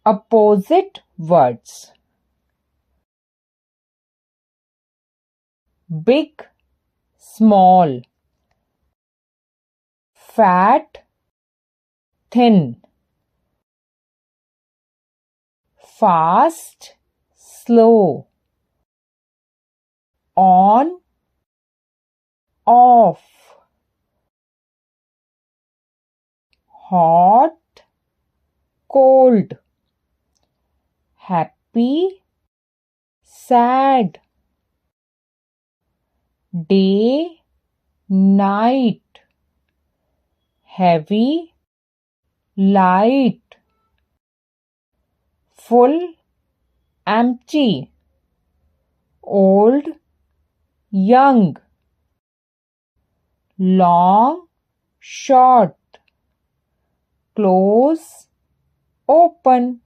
Opposite words. Big, small. Fat, thin. Fast, slow. On, off. Hot, cold. Happy, sad. Day, night. Heavy, light. Full, empty. Old, young. Long, short. Close, open.